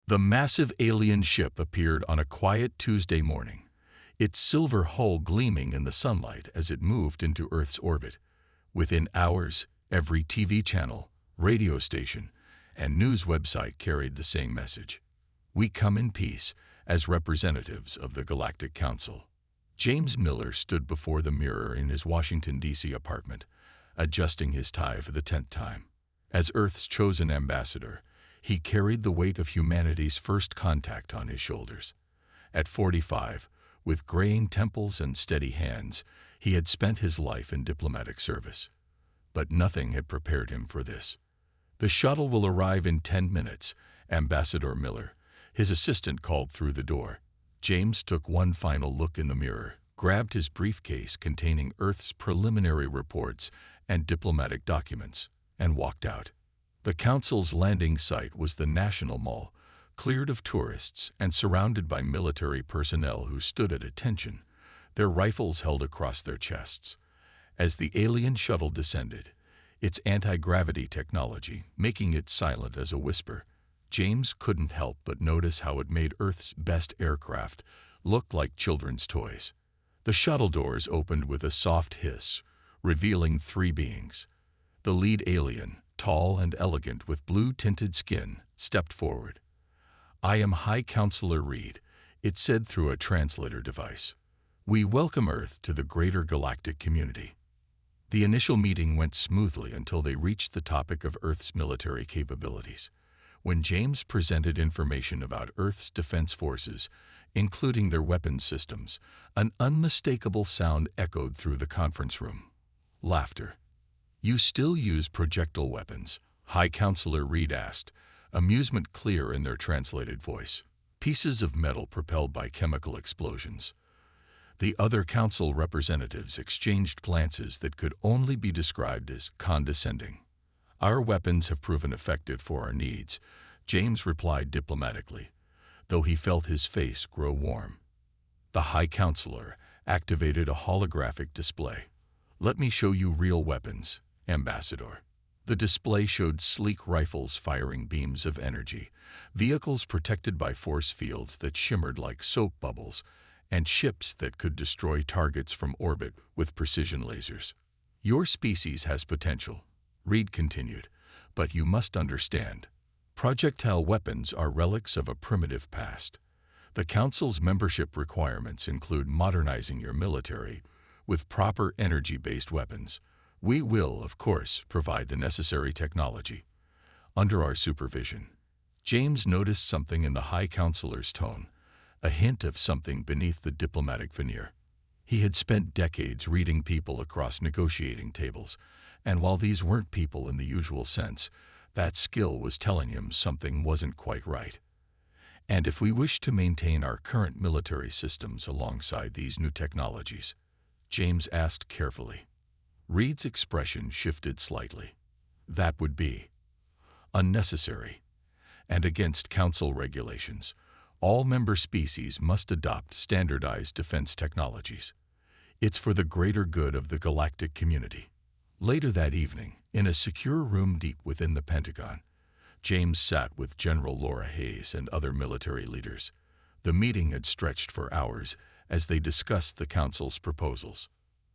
The massive alien ship appeared on a quiet Tuesday morning, its silver hull gleaming in the sunlight as it moved into Earth's orbit. Within hours, every TV channel, radio station, and news website carried the same message. We come in peace as representatives of the Galactic Council. James Miller stood before the mirror in his Washington, D.C. apartment, adjusting his tie for the 10th time. As Earth's chosen ambassador, he carried the weight of humanity's first contact on his shoulders. At 45, with graying temples and steady hands, he had spent his life in diplomatic service. But nothing had prepared him for this. "The shuttle will arrive in 10 minutes, Ambassador Miller," his assistant called through the door. James took one final look in the mirror, grabbed his briefcase containing Earth's preliminary reports and diplomatic documents, and walked out. The Council's landing site was the National Mall, cleared of tourists and surrounded by military personnel who stood at attention, their rifles held across their chests. As the alien shuttle descended, its anti-gravity technology making it silent as a whisper, James couldn't help but notice how it made Earth's best aircraft look like children's toys. The shuttle doors opened with a soft hiss, revealing three beings. The lead alien, tall and elegant with blue-tinted skin, stepped forward. "I am High Counselor Reed," it said through a translator device. "We welcome Earth to the greater galactic community." The initial meeting went smoothly until they reached the topic of Earth's military capabilities. When James presented information about Earth's defense forces, including their weapons systems, an unmistakable sound echoed through the conference room. Laughter. "You still use projectile weapons?" High Counselor Reed asked, amusement clear in their translated voice. "Pieces of metal propelled by chemical explosions." The other council representatives exchanged glances that could only be described as condescending. "Our weapons have proven effective for our needs," James replied diplomatically, though he felt his face grow warm. The High Counselor activated a holographic display. "Let me show you real weapons, Ambassador." The display showed sleek rifles firing beams of energy, vehicles protected by force fields that shimmered like soap bubbles, and ships that could destroy targets from orbit with precision lasers. "Your species has potential," Reed continued, "but you must understand. Projectile weapons are relics of a primitive past. The Council's membership requirements include modernizing your military with proper energy-based weapons. We will, of course, provide the necessary technology. Under our supervision." James noticed something in the High Counselor's tone, a hint of something beneath the diplomatic veneer. He had spent decades reading people across negotiating tables, and while these weren't people in the usual sense, that skill was telling him something wasn't quite right. "And if we wish to maintain our current military systems alongside these new technologies?" James asked carefully. Reed's expression shifted slightly. "That would be unnecessary, and against Council regulations. All member species must adopt standardized defense technologies. It's for the greater good of the galactic community." Later that evening, in a secure room deep within the Pentagon, James sat with General Laura Hayes and other military leaders. The meeting had stretched for hours as they discussed the Council's proposals.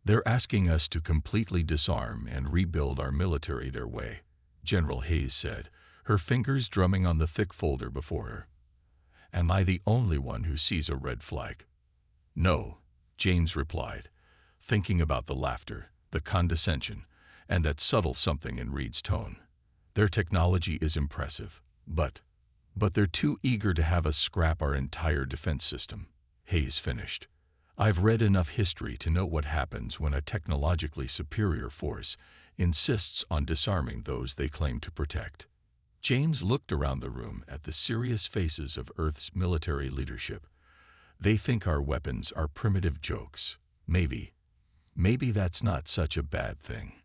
"They're asking us to completely disarm and rebuild our military their way," General Hayes said, her fingers drumming on the thick folder before her. "Am I the only one who sees a red flag?" "No," James replied, thinking about the laughter, the condescension, and that subtle something in Reed's tone. "Their technology is impressive, but they're too eager to have us scrap our entire defense system," Hayes finished. "I've read enough history to know what happens when a technologically superior force insists on disarming those they claim to protect." James looked around the room at the serious faces of Earth's military leadership. "They think our weapons are primitive jokes. Maybe that's not such a bad thing.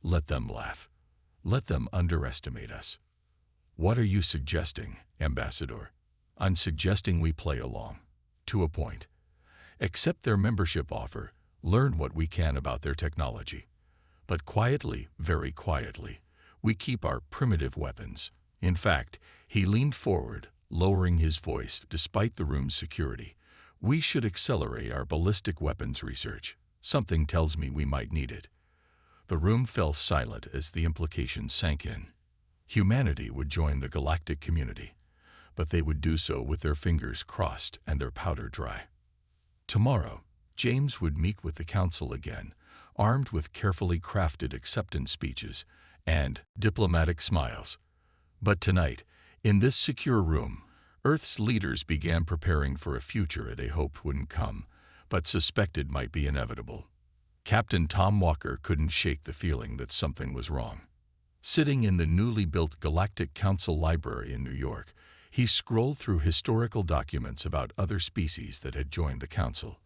Let them laugh. Let them underestimate us." "What are you suggesting, Ambassador?" "I'm suggesting we play along. To a point. Accept their membership offer, learn what we can about their technology. But quietly, very quietly, we keep our primitive weapons." In fact, he leaned forward, lowering his voice despite the room's security. "We should accelerate our ballistic weapons research. Something tells me we might need it." The room fell silent as the implications sank in. Humanity would join the galactic community, but they would do so with their fingers crossed and their powder dry. Tomorrow, James would meet with the council again, armed with carefully crafted acceptance speeches and diplomatic smiles. But tonight, in this secure room, Earth's leaders began preparing for a future they hoped wouldn't come, but suspected might be inevitable. Captain Tom Walker couldn't shake the feeling that something was wrong. Sitting in the newly built Galactic Council Library in New York, he scrolled through historical documents about other species that had joined the Council.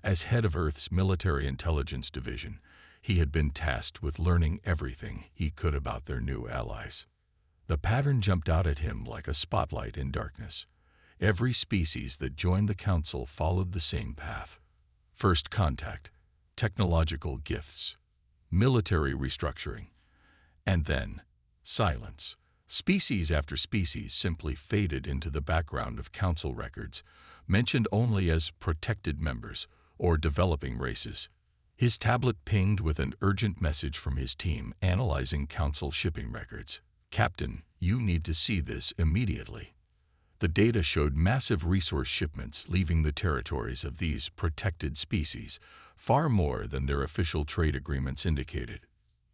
As head of Earth's Military Intelligence Division, he had been tasked with learning everything he could about their new allies. The pattern jumped out at him like a spotlight in darkness. Every species that joined the Council followed the same path. First contact, technological gifts, military restructuring, and then silence. Species after species simply faded into the background of Council records, mentioned only as protected members or developing races. His tablet pinged with an urgent message from his team analyzing Council shipping records. "Captain, you need to see this immediately." The data showed massive resource shipments leaving the territories of these protected species, far more than their official trade agreements indicated.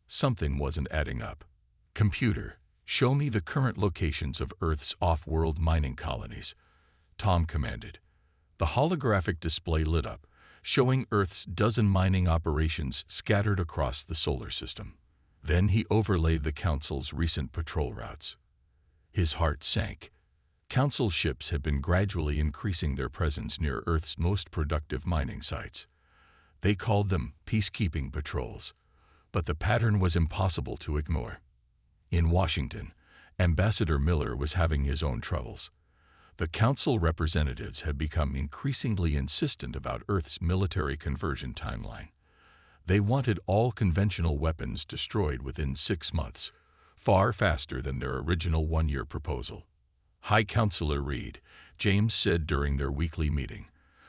Something wasn't adding up. "Computer, show me the current locations of Earth's off-world mining colonies," Tom commanded. The holographic display lit up, showing Earth's dozen mining operations scattered across the solar system. Then he overlaid the Council's recent patrol routes. His heart sank. Council ships had been gradually increasing their presence near Earth's most productive mining sites. They called them peacekeeping patrols, but the pattern was impossible to ignore. In Washington, Ambassador Miller was having his own troubles. The Council representatives had become increasingly insistent about Earth's military conversion timeline. They wanted all conventional weapons destroyed within 6 months, far faster than their original one-year proposal. "High Counselor Reed," James said during their weekly meeting,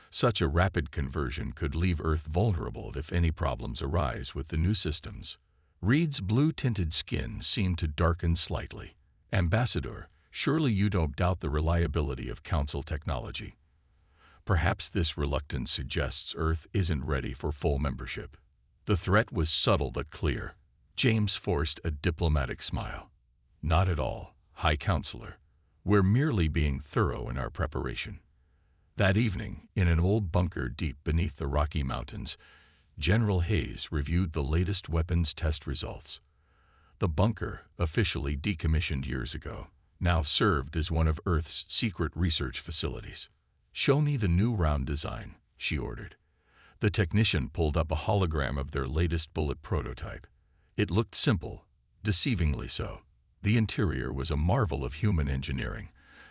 "such a rapid conversion could leave Earth vulnerable if any problems arise with the new systems." Reed's blue-tinted skin seemed to darken slightly. "Ambassador, surely you don't doubt the reliability of Council technology." Perhaps this reluctance suggests Earth isn't ready for full membership. The threat was subtle but clear. James forced a diplomatic smile. "Not at all, High Counselor. We're merely being thorough in our preparation." That evening, in an old bunker deep beneath the Rocky Mountains, General Hayes reviewed the latest weapons test results. The bunker, officially decommissioned years ago, now served as one of Earth's secret research facilities. "Show me the new round design," she ordered. The technician pulled up a hologram of their latest bullet prototype. It looked simple, deceivingly so. The interior was a marvel of human engineering,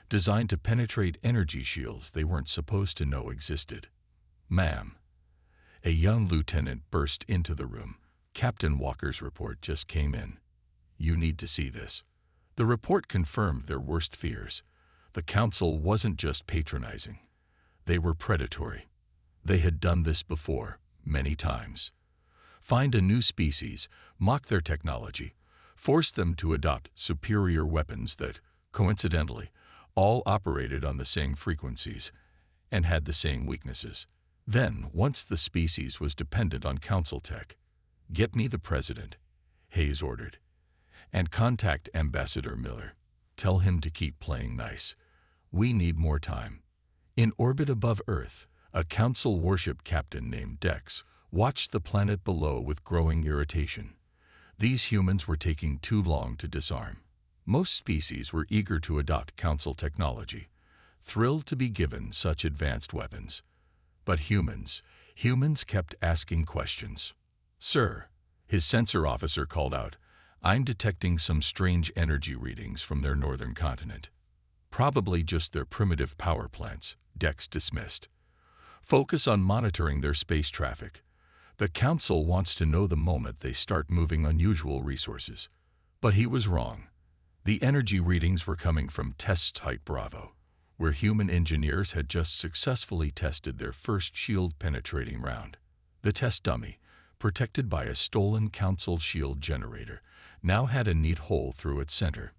designed to penetrate energy shields they weren't supposed to know existed. "Ma'am." A young lieutenant burst into the room. "Captain Walker's report just came in. You need to see this." The report confirmed their worst fears. The Council wasn't just patronizing. They were predatory. They had done this before, many times. Find a new species, mock their technology, force them to adopt superior weapons that, coincidentally, all operated on the same frequencies and had the same weaknesses. Then, once the species was dependent on Council tech, "Get me the President," Hayes ordered, "and contact Ambassador Miller. Tell him to keep playing nice. We need more time." In orbit above Earth, a Council warship captain named Dex watched the planet below with growing irritation. These humans were taking too long to disarm. Most species were eager to adopt Council technology, thrilled to be given such advanced weapons. But humans kept asking questions. "Sir," his sensor officer called out, "I'm detecting some strange energy readings from their northern continent." "Probably just their primitive power plants," Dex dismissed. "Focus on monitoring their space traffic. The Council wants to know the moment they start moving unusual resources." But he was wrong. The energy readings were coming from Test Site Bravo. where human engineers had just successfully tested their first shield-penetrating round. The test dummy, protected by a stolen Council shield generator, now had a neat hole through its center.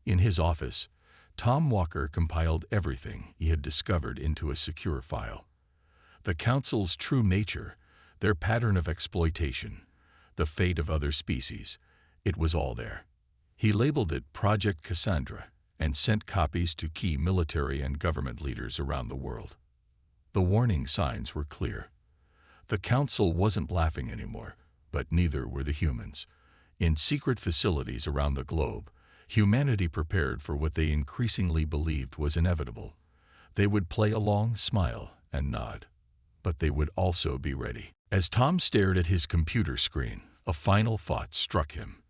In his office, Tom Walker compiled everything he had discovered into a secure file. The Council's true nature, their pattern of exploitation, the fate of other species, it was all there. He labeled it Project Cassandra and sent copies to key military and government leaders around the world. The warning signs were clear. The Council wasn't laughing anymore, but neither were the humans. In secret facilities around the globe, humanity prepared for what they increasingly believed was inevitable. They would play along, smile, and nod. But they would also be ready. As Tom stared at his computer screen, a final thought struck him.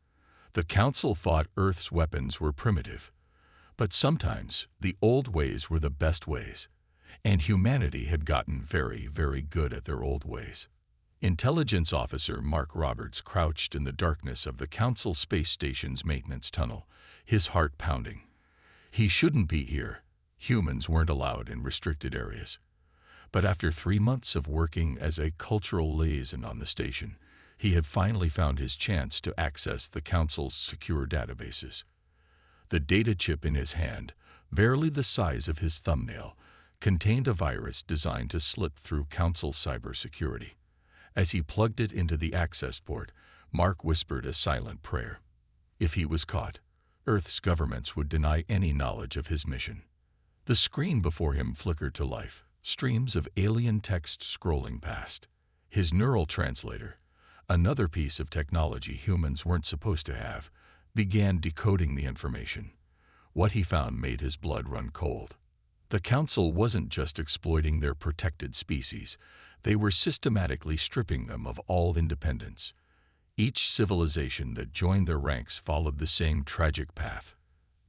The Council thought Earth's weapons were primitive. But sometimes the old ways were the best ways, and humanity had gotten very, very good at their old ways. Intelligence Officer Mark Roberts crouched in the darkness of the Council space station's maintenance tunnel, his heart pounding. He shouldn't be here. Humans weren't allowed in restricted areas. But after 3 months of working as a cultural liaison on the station, he had finally found his chance to access the Council's secure databases. The data chip in his hand, barely the size of his thumbnail, contained a virus designed to slip through Council cybersecurity. As he plugged it into the access port, Mark whispered a silent prayer. If he was caught, Earth's governments would deny any knowledge of his mission. The screen before him flickered to life, streams of alien text scrolling past. His neural translator, another piece of technology humans weren't supposed to have, began decoding the information. What he found made his blood run cold. The Council wasn't just exploiting their protected species, they were systematically stripping them of all independence. Each civilization that joined their ranks followed the same tragic path: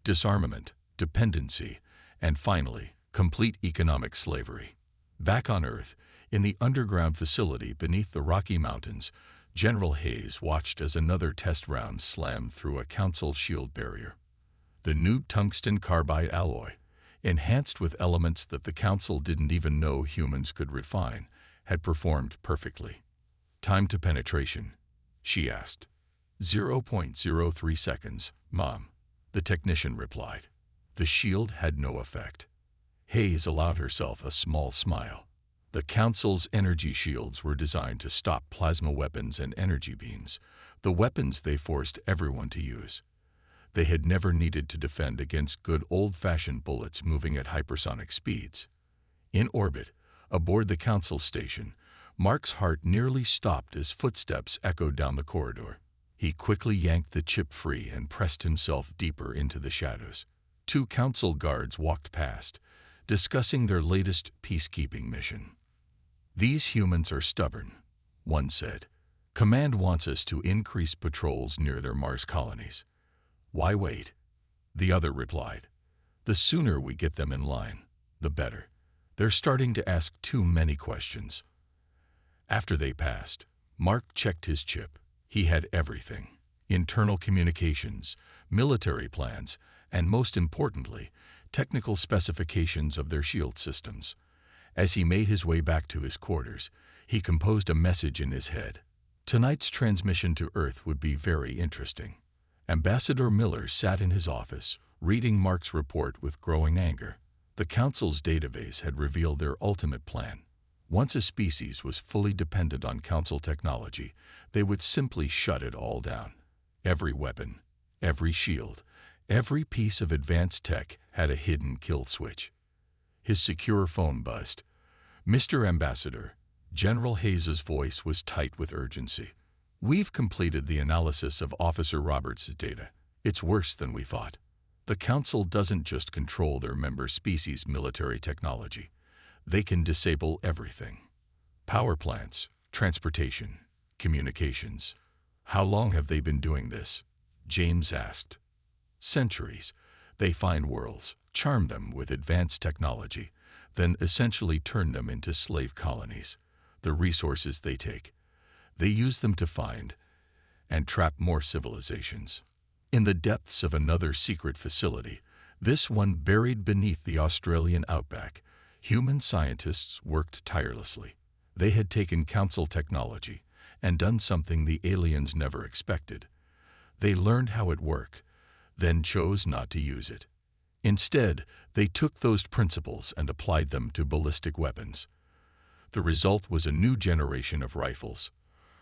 disarmament, dependency, and finally, complete economic slavery. Back on Earth, in the underground facility beneath the Rocky Mountains, General Hayes watched as another test round slammed through a Council shield barrier. The new tungsten carbide alloy, enhanced with elements that the Council didn't even know humans could refine, had performed perfectly. "Time to penetration," she asked. 0.03 seconds, Mom, the technician replied. The shield had no effect. Hayes allowed herself a small smile. The Council's energy shields were designed to stop plasma weapons and energy beams, the weapons they forced everyone to use. They had never needed to defend against good old-fashioned bullets moving at hypersonic speeds. In orbit, aboard the Council station, Mark's heart nearly stopped as footsteps echoed down the corridor. He quickly yanked the chip free and pressed himself deeper into the shadows. 2 Council guards walked past, discussing their latest peacekeeping mission. "These humans are stubborn," one said. "Command wants us to increase patrols near their Mars colonies." "Why wait?" the other replied. "The sooner we get them in line, the better. They're starting to ask too many questions." After they passed, Mark checked his chip. He had everything: internal communications, military plans, and most importantly, technical specifications of their shield systems. As he made his way back to his quarters, he composed a message in his head. Tonight's transmission to Earth would be very interesting. Ambassador Miller sat in his office, reading Mark's report with growing anger. The Council's database had revealed their ultimate plan. Once a species was fully dependent on Council technology, they would simply shut it all down. Every weapon, every shield, every piece of advanced tech had a hidden kill switch. His secure phone buzzed. "Mr. Ambassador," General Hayes's voice was tight with urgency. "We've completed the analysis of Officer Roberts' data. It's worse than we thought. The Council doesn't just control their member species' military technology. They can disable everything. Power plants, transportation, communications." "How long have they been doing this?" James asked. "Centuries. They find worlds, charm them with advanced technology, then essentially turn them into slave colonies. The resources they take, they use them to find and trap more civilizations. In the depths of another secret facility, This one buried beneath the Australian outback. Human scientists worked tirelessly. They had taken Council technology and done something the aliens never expected. They learned how it worked, then chose not to use it. Instead, they took those principles and applied them to ballistic weapons. The result was a new generation of rifles,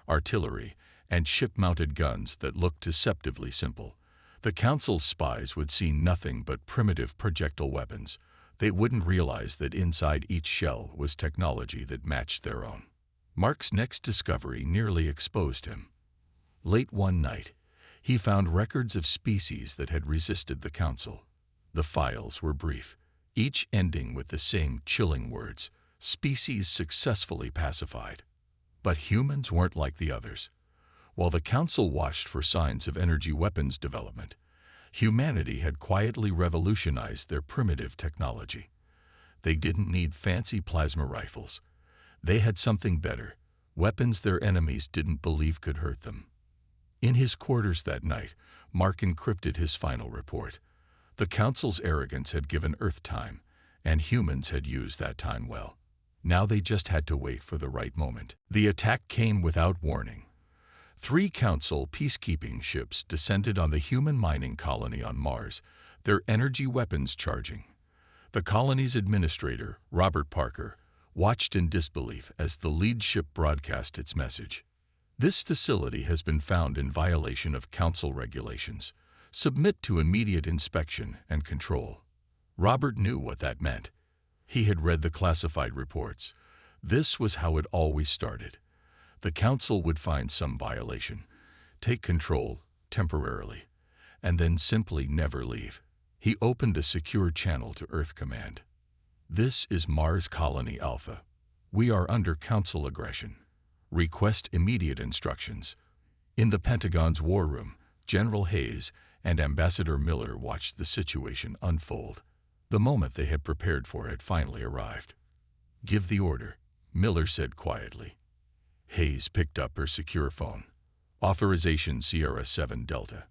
artillery, and ship-mounted guns that looked deceptively simple. The Council's spies would see nothing but primitive projectile weapons. They wouldn't realize that inside each shell was technology that matched their own. Mark's next discovery nearly exposed him. Late one night, he found records of species that had resisted the Council. The files were brief, each ending with the same chilling words: species successfully pacified. But humans weren't like the others. While the Council watched for signs of energy weapons development, humanity had quietly revolutionized their primitive technology. They didn't need fancy plasma rifles. They had something better, weapons their enemies didn't believe could hurt them. In his quarters that night, Mark encrypted his final report. The Council's arrogance had given Earth time, and humans had used that time well. Now they just had to wait for the right moment. The attack came without warning. 3 Council peacekeeping ships descended on the human mining colony on Mars, their energy weapons charging. The colony's administrator, Robert Parker, watched in disbelief as the lead ship broadcast its message. This facility has been found in violation of Council regulations. Submit to immediate inspection and control. Robert knew what that meant. He had read the classified reports. This was how it always started. The Council would find some violation, take control temporarily, and then simply never leave. He opened a secure channel to Earth Command. This is Mars Colony Alpha. We are under Council aggression. Request immediate instructions. In the Pentagon's war room, General Hayes and Ambassador Miller watched the situation unfold. The moment they had prepared for had finally arrived. Give the order, Miller said quietly. Hayes picked up her secure phone. Authorization Sierra 7 Delta.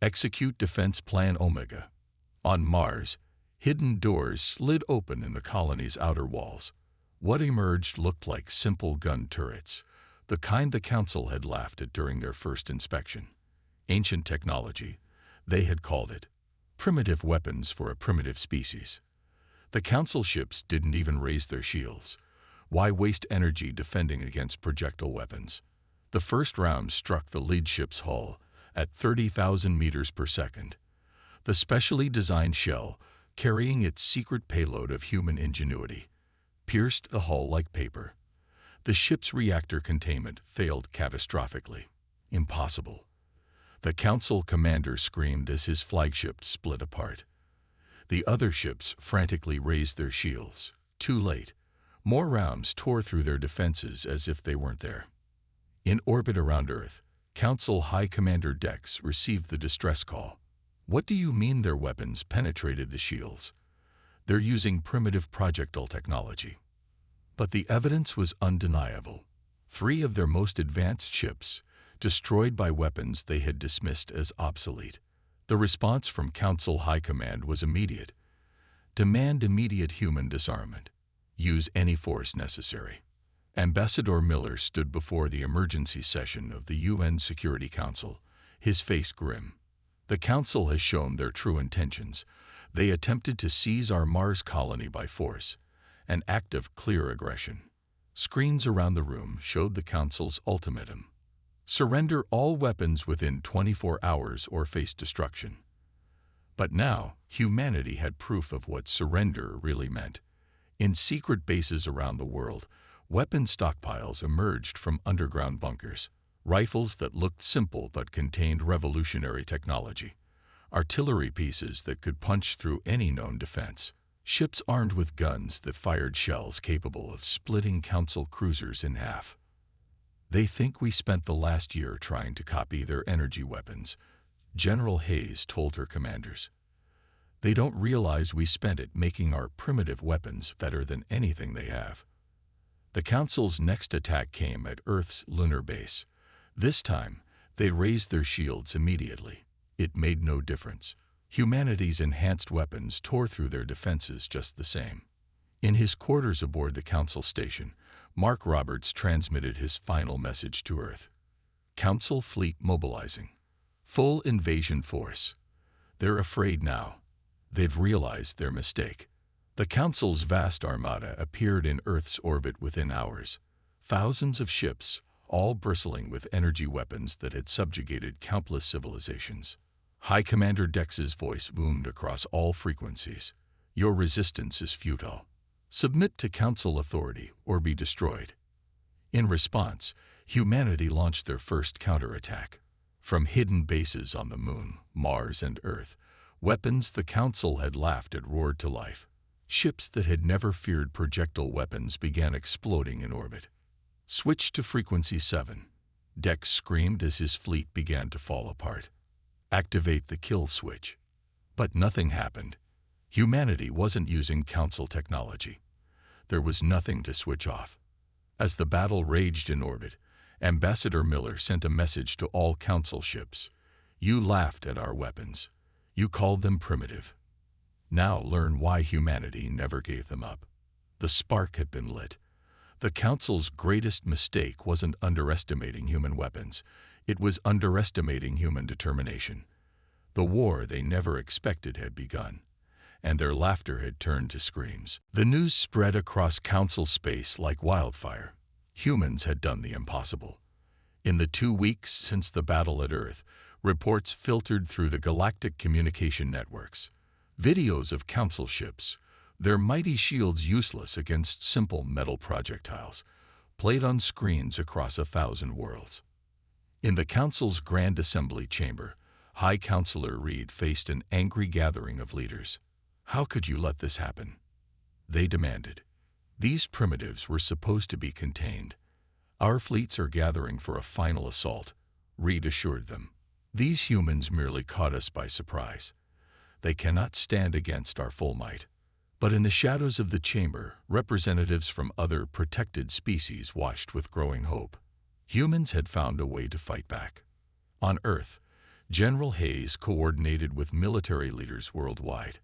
Execute Defense Plan Omega. On Mars, hidden doors slid open in the colony's outer walls. What emerged looked like simple gun turrets, the kind the Council had laughed at during their first inspection. Ancient technology, they had called it. Primitive weapons for a primitive species. The Council ships didn't even raise their shields. Why waste energy defending against projectile weapons? The first round struck the lead ship's hull at 30,000 meters per second. The specially designed shell, carrying its secret payload of human ingenuity, pierced the hull like paper. The ship's reactor containment failed catastrophically. Impossible. The Council commander screamed as his flagship split apart. The other ships frantically raised their shields. Too late. More rounds tore through their defenses as if they weren't there. In orbit around Earth, Council High Commander Dex received the distress call. What do you mean their weapons penetrated the shields? They're using primitive projectile technology. But the evidence was undeniable. 3 of their most advanced ships, destroyed by weapons they had dismissed as obsolete. The response from Council High Command was immediate. Demand immediate human disarmament. Use any force necessary. Ambassador Miller stood before the emergency session of the UN Security Council, his face grim. The Council has shown their true intentions. They attempted to seize our Mars colony by force, an act of clear aggression. Screens around the room showed the Council's ultimatum. Surrender all weapons within 24 hours or face destruction. But now, humanity had proof of what surrender really meant. In secret bases around the world, weapon stockpiles emerged from underground bunkers. Rifles that looked simple but contained revolutionary technology. Artillery pieces that could punch through any known defense. Ships armed with guns that fired shells capable of splitting Council cruisers in half. They think we spent the last year trying to copy their energy weapons, General Hayes told her commanders. They don't realize we spent it making our primitive weapons better than anything they have. The Council's next attack came at Earth's lunar base. This time, they raised their shields immediately. It made no difference. Humanity's enhanced weapons tore through their defenses just the same. In his quarters aboard the Council station, Mark Roberts transmitted his final message to Earth. Council fleet mobilizing. Full invasion force. They're afraid now. They've realized their mistake. The Council's vast armada appeared in Earth's orbit within hours. Thousands of ships, all bristling with energy weapons that had subjugated countless civilizations. High Commander Dex's voice boomed across all frequencies. Your resistance is futile. Submit to Council authority or be destroyed. In response, humanity launched their first counterattack. From hidden bases on the Moon, Mars, and Earth, weapons the Council had laughed at roared to life. Ships that had never feared projectile weapons began exploding in orbit. Switch to Frequency 7. Dex screamed as his fleet began to fall apart. Activate the kill switch. But nothing happened. Humanity wasn't using Council technology. There was nothing to switch off. As the battle raged in orbit, Ambassador Miller sent a message to all Council ships. You laughed at our weapons. You called them primitive. Now learn why humanity never gave them up. The spark had been lit. The Council's greatest mistake wasn't underestimating human weapons. It was underestimating human determination. The war they never expected had begun, and their laughter had turned to screams. The news spread across Council space like wildfire. Humans had done the impossible. In the 2 weeks since the battle at Earth, reports filtered through the galactic communication networks. Videos of Council ships, their mighty shields useless against simple metal projectiles, played on screens across 1,000 worlds. In the Council's Grand Assembly chamber, High Counselor Reed faced an angry gathering of leaders. How could you let this happen? They demanded. These primitives were supposed to be contained. Our fleets are gathering for a final assault, Reed assured them. These humans merely caught us by surprise. They cannot stand against our full might. But in the shadows of the chamber, representatives from other protected species watched with growing hope. Humans had found a way to fight back. On Earth, General Hayes coordinated with military leaders worldwide.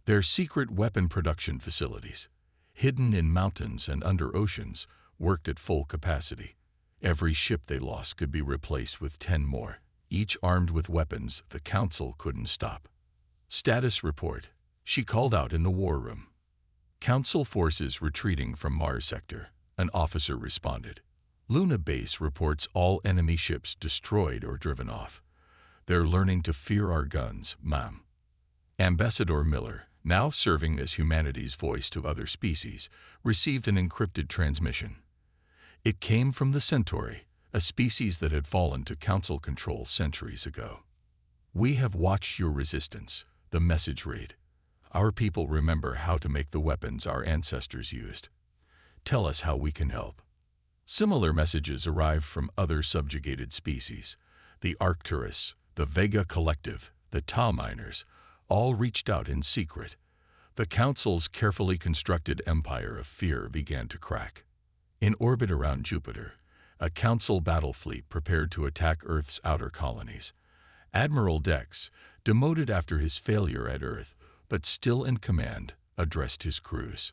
Their secret weapon production facilities, hidden in mountains and under oceans, worked at full capacity. Every ship they lost could be replaced with 10 more, each armed with weapons the Council couldn't stop. Status report, she called out in the war room. Council forces retreating from Mars sector, an officer responded. Luna Base reports all enemy ships destroyed or driven off. They're learning to fear our guns, ma'am. Ambassador Miller, now serving as humanity's voice to other species, received an encrypted transmission. It came from the Centauri, a species that had fallen to Council control centuries ago. We have watched your resistance, the message read. Our people remember how to make the weapons our ancestors used. Tell us how we can help. Similar messages arrived from other subjugated species. The Arcturus, the Vega Collective, the Tau Miners, all reached out in secret. The Council's carefully constructed empire of fear began to crack. In orbit around Jupiter, a Council battle fleet prepared to attack Earth's outer colonies. Admiral Dex, demoted after his failure at Earth, but still in command, addressed his crews.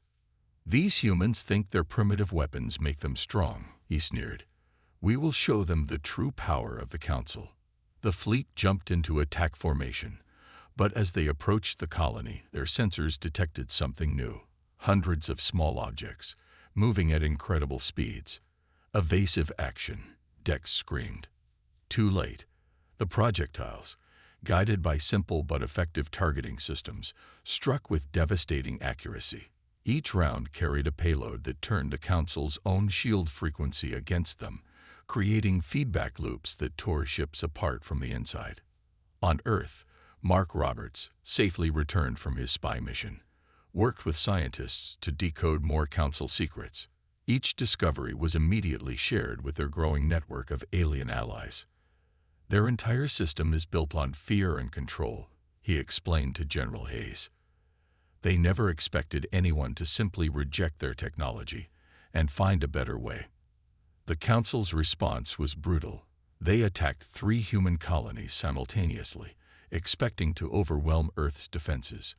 These humans think their primitive weapons make them strong, he sneered. We will show them the true power of the Council. The fleet jumped into attack formation, but as they approached the colony, their sensors detected something new. Hundreds of small objects, moving at incredible speeds. Evasive action, Dex screamed. Too late. The projectiles, guided by simple but effective targeting systems, struck with devastating accuracy. Each round carried a payload that turned the Council's own shield frequency against them, creating feedback loops that tore ships apart from the inside. On Earth, Mark Roberts, safely returned from his spy mission, worked with scientists to decode more Council secrets. Each discovery was immediately shared with their growing network of alien allies. Their entire system is built on fear and control, he explained to General Hayes. They never expected anyone to simply reject their technology and find a better way. The Council's response was brutal. They attacked 3 human colonies simultaneously, expecting to overwhelm Earth's defenses.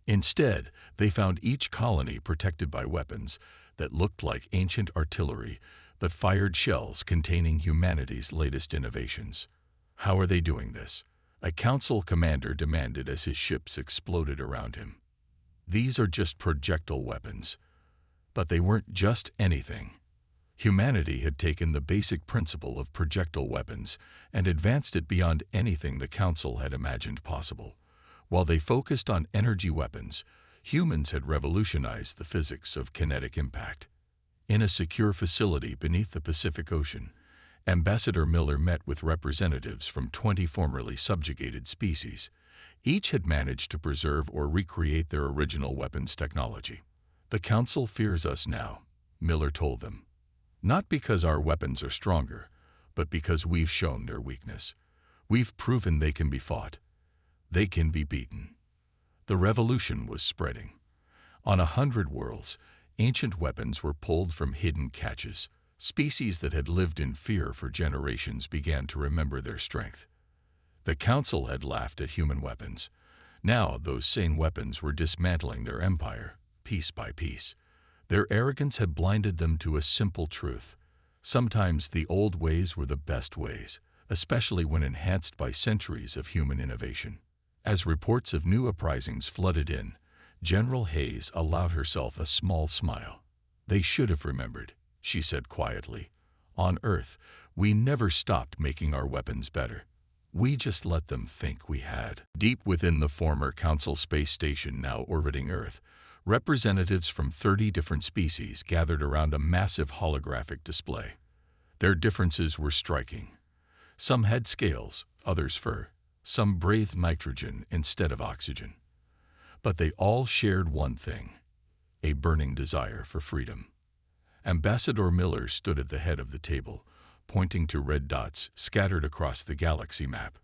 Instead, they found each colony protected by weapons that looked like ancient artillery but fired shells containing humanity's latest innovations. How are they doing this? A council commander demanded as his ships exploded around him. These are just projectile weapons. But they weren't just anything. Humanity had taken the basic principle of projectile weapons and advanced it beyond anything the Council had imagined possible. While they focused on energy weapons, humans had revolutionized the physics of kinetic impact. In a secure facility beneath the Pacific Ocean, Ambassador Miller met with representatives from 20 formerly subjugated species. Each had managed to preserve or recreate their original weapons technology. "The Council fears us now," Miller told them. "Not because our weapons are stronger, but because we've shown their weakness. We've proven they can be fought. They can be beaten." The revolution was spreading. On 100 worlds, ancient weapons were pulled from hidden caches. Species that had lived in fear for generations began to remember their strength. The Council had laughed at human weapons. Now those same weapons were dismantling their empire, piece by piece. Their arrogance had blinded them to a simple truth. Sometimes the old ways were the best ways, especially when enhanced by centuries of human innovation. As reports of new uprisings flooded in, General Hayes allowed herself a small smile. "They should have remembered," she said quietly. "On Earth, we never stopped making our weapons better. We just let them think we had." Deep within the former Council space station now orbiting Earth, representatives from 30 different species gathered around a massive holographic display. Their differences were striking. Some had scales, others fur. Some breathed nitrogen instead of oxygen. But they all shared one thing: a burning desire for freedom. Ambassador Miller stood at the head of the table, pointing to red dots scattered across the galaxy map.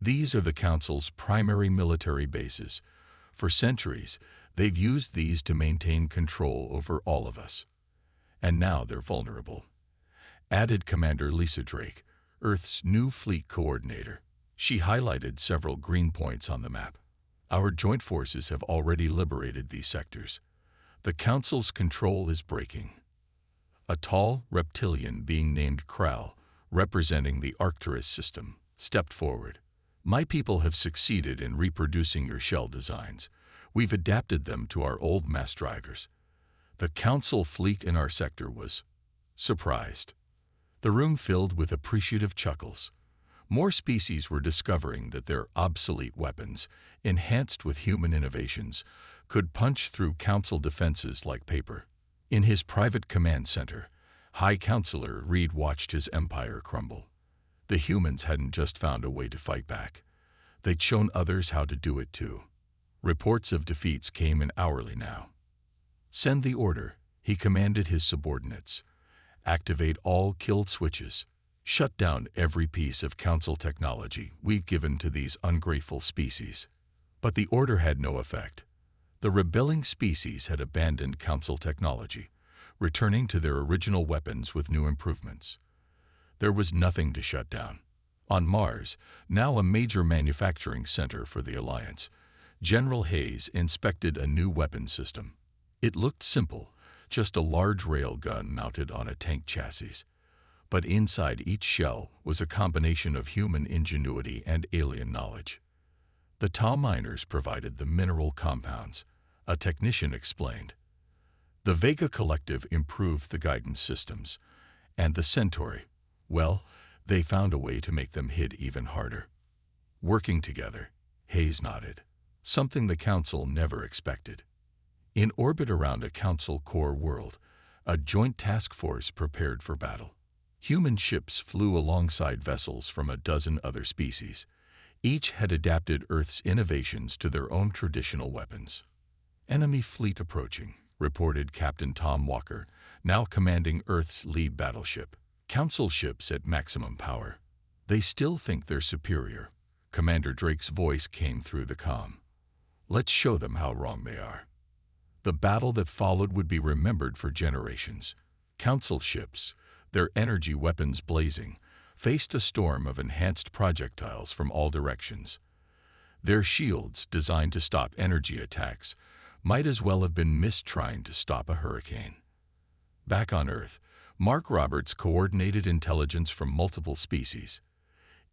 "These are the Council's primary military bases. For centuries, they've used these to maintain control over all of us. And now they're vulnerable," added Commander Lisa Drake, Earth's new fleet coordinator. She highlighted several green points on the map. "Our joint forces have already liberated these sectors. The Council's control is breaking." A tall reptilian being named Kral, representing the Arcturus system, stepped forward. "My people have succeeded in reproducing your shell designs. We've adapted them to our old mass drivers." The Council fleet in our sector was surprised. The room filled with appreciative chuckles. More species were discovering that their obsolete weapons, enhanced with human innovations, could punch through Council defenses like paper. In his private command center, High Counselor Reed watched his empire crumble. The humans hadn't just found a way to fight back. They'd shown others how to do it too. Reports of defeats came in hourly now. "Send the order," he commanded his subordinates. "Activate all kill switches. Shut down every piece of Council technology we've given to these ungrateful species." But the order had no effect. The rebelling species had abandoned Council technology, returning to their original weapons with new improvements. There was nothing to shut down. On Mars, now a major manufacturing center for the Alliance, General Hayes inspected a new weapon system. It looked simple, just a large rail gun mounted on a tank chassis. But inside each shell was a combination of human ingenuity and alien knowledge. The Tau miners provided the mineral compounds, a technician explained. The Vega Collective improved the guidance systems. And the Centauri, well, they found a way to make them hit even harder. Working together, Hayes nodded, something the Council never expected. In orbit around a Council core world, a joint task force prepared for battle. Human ships flew alongside vessels from a dozen other species. Each had adapted Earth's innovations to their own traditional weapons. "Enemy fleet approaching," reported Captain Tom Walker, now commanding Earth's lead battleship. "Council ships at maximum power. They still think they're superior." Commander Drake's voice came through the comm. "Let's show them how wrong they are." The battle that followed would be remembered for generations. Council ships, their energy weapons blazing, faced a storm of enhanced projectiles from all directions. Their shields, designed to stop energy attacks, might as well have been missed trying to stop a hurricane. Back on Earth, Mark Roberts coordinated intelligence from multiple species.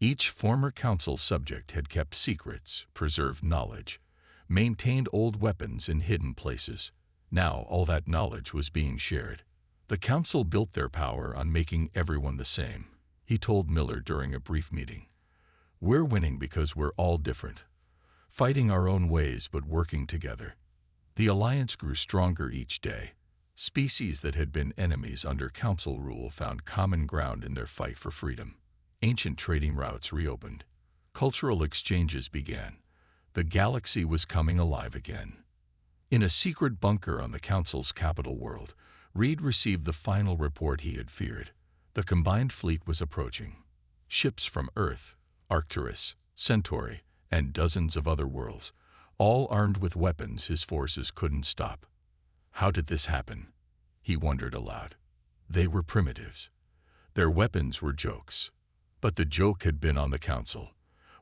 Each former council subject had kept secrets, preserved knowledge, maintained old weapons in hidden places. Now all that knowledge was being shared. The council built their power on making everyone the same, he told Miller during a brief meeting. We're winning because we're all different, fighting our own ways but working together. The alliance grew stronger each day. Species that had been enemies under council rule found common ground in their fight for freedom. Ancient trading routes reopened. Cultural exchanges began. The galaxy was coming alive again. In a secret bunker on the council's capital world, Reed received the final report he had feared. The combined fleet was approaching. Ships from Earth, Arcturus, Centauri, and dozens of other worlds, all armed with weapons his forces couldn't stop. How did this happen? He wondered aloud. They were primitives. Their weapons were jokes. But the joke had been on the council.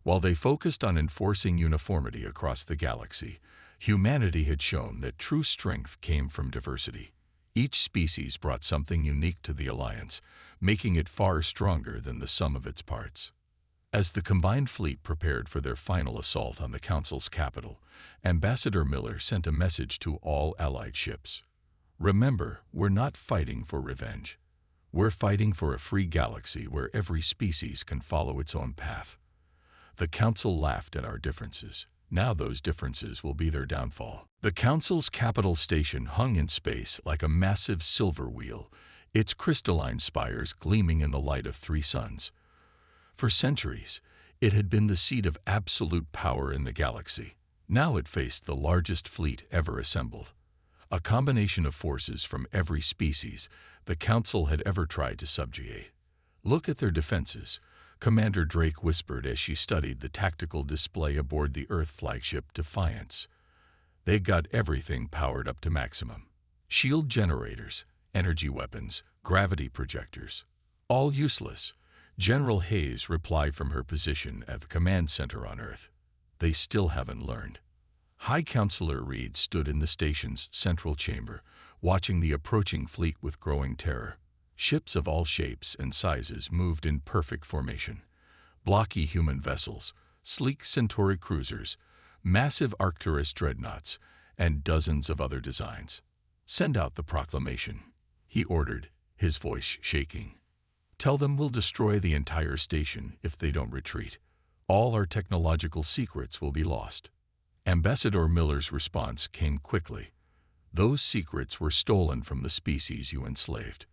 While they focused on enforcing uniformity across the galaxy, humanity had shown that true strength came from diversity. Each species brought something unique to the alliance, making it far stronger than the sum of its parts. As the combined fleet prepared for their final assault on the council's capital, Ambassador Miller sent a message to all allied ships. Remember, we're not fighting for revenge. We're fighting for a free galaxy where every species can follow its own path. The council laughed at our differences. Now those differences will be their downfall. The council's capital station hung in space like a massive silver wheel, its crystalline spires gleaming in the light of 3 suns. For centuries, it had been the seat of absolute power in the galaxy. Now it faced the largest fleet ever assembled. A combination of forces from every species the Council had ever tried to subjugate. Look at their defenses, Commander Drake whispered as she studied the tactical display aboard the Earth flagship Defiance. They got everything powered up to maximum. Shield generators, energy weapons, gravity projectors. All useless. General Hayes replied from her position at the command center on Earth. They still haven't learned. High Counselor Reed stood in the station's central chamber, watching the approaching fleet with growing terror. Ships of all shapes and sizes moved in perfect formation. Blocky human vessels, sleek Centauri cruisers, massive Arcturus dreadnoughts, and dozens of other designs. Send out the proclamation, he ordered, his voice shaking. Tell them we'll destroy the entire station if they don't retreat. All our technological secrets will be lost. Ambassador Miller's response came quickly. Those secrets were stolen from the species you enslaved.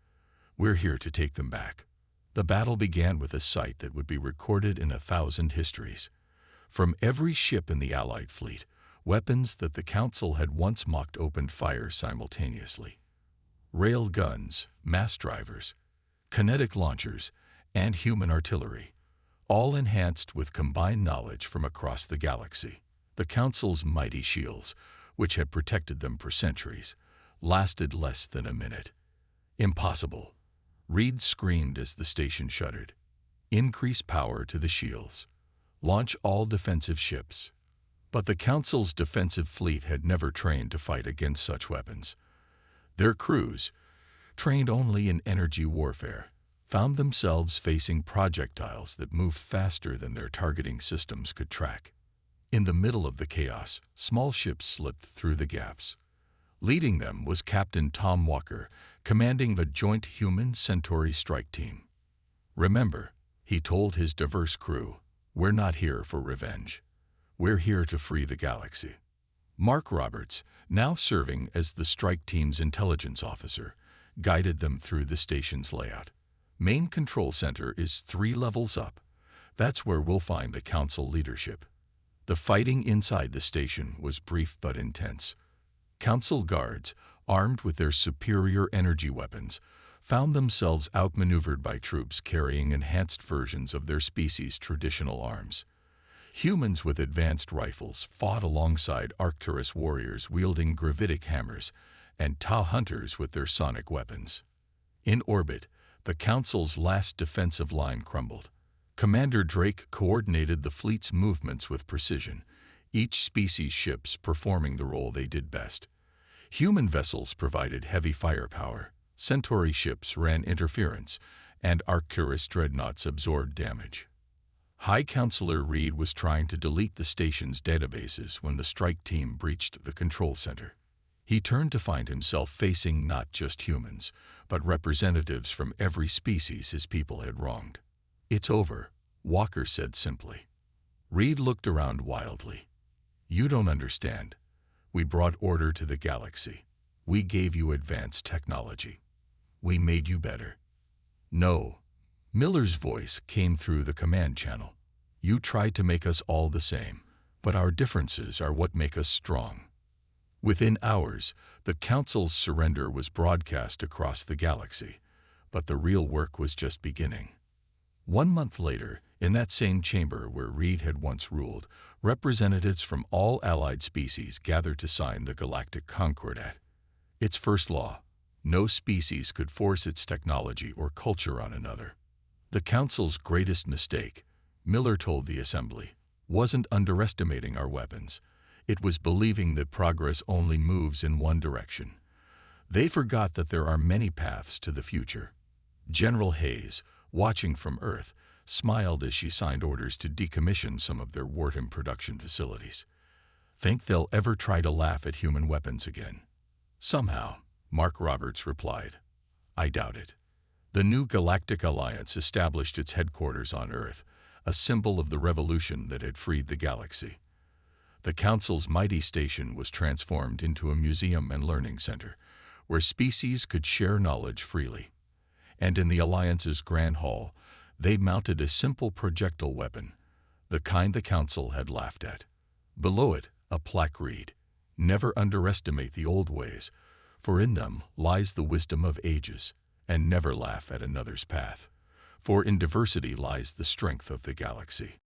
We're here to take them back. The battle began with a sight that would be recorded in 1,000 histories. From every ship in the Allied fleet, weapons that the Council had once mocked opened fire simultaneously. Rail guns, mass drivers, kinetic launchers, and human artillery, all enhanced with combined knowledge from across the galaxy. The Council's mighty shields, which had protected them for centuries, lasted less than a minute. Impossible. Reed screamed as the station shuddered. Increase power to the shields. Launch all defensive ships. But the Council's defensive fleet had never trained to fight against such weapons. Their crews, trained only in energy warfare, found themselves facing projectiles that moved faster than their targeting systems could track. In the middle of the chaos, small ships slipped through the gaps. Leading them was Captain Tom Walker, commanding the joint Human-Centauri strike team. Remember, he told his diverse crew, we're not here for revenge. We're here to free the galaxy. Mark Roberts, now serving as the strike team's intelligence officer, guided them through the station's layout. Main control center is 3 levels up. That's where we'll find the Council leadership. The fighting inside the station was brief but intense. Council guards, armed with their superior energy weapons, found themselves outmaneuvered by troops carrying enhanced versions of their species' traditional arms. Humans with advanced rifles fought alongside Arcturus warriors wielding gravitic hammers and Ta hunters with their sonic weapons. In orbit, the Council's last defensive line crumbled. Commander Drake coordinated the fleet's movements with precision, each species' ships performing the role they did best. Human vessels provided heavy firepower, Centauri ships ran interference, and Arcturus dreadnoughts absorbed damage. High Counselor Reed was trying to delete the station's databases when the strike team breached the control center. He turned to find himself facing not just humans, but representatives from every species his people had wronged. "It's over," Walker said simply. Reed looked around wildly. "You don't understand. We brought order to the galaxy. We gave you advanced technology. We made you better." "No." Miller's voice came through the command channel. "You tried to make us all the same, but our differences are what make us strong." Within hours, the Council's surrender was broadcast across the galaxy, but the real work was just beginning. 1 month later, in that same chamber where Reed had once ruled, representatives from all allied species gathered to sign the Galactic Concordat. Its first law: no species could force its technology or culture on another. The Council's greatest mistake, Miller told the Assembly, wasn't underestimating our weapons. It was believing that progress only moves in one direction. They forgot that there are many paths to the future. General Hayes, watching from Earth, smiled as she signed orders to decommission some of their wartime production facilities. "Think they'll ever try to laugh at human weapons again?" "Somehow," Mark Roberts replied. "I doubt it." The new Galactic Alliance established its headquarters on Earth, a symbol of the revolution that had freed the galaxy. The Council's mighty station was transformed into a museum and learning center, where species could share knowledge freely. And in the Alliance's Grand Hall, they mounted a simple projectile weapon, the kind the Council had laughed at. Below it, a plaque read, "Never underestimate the old ways, for in them lies the wisdom of ages, and never laugh at another's path, for in diversity lies the strength of the galaxy."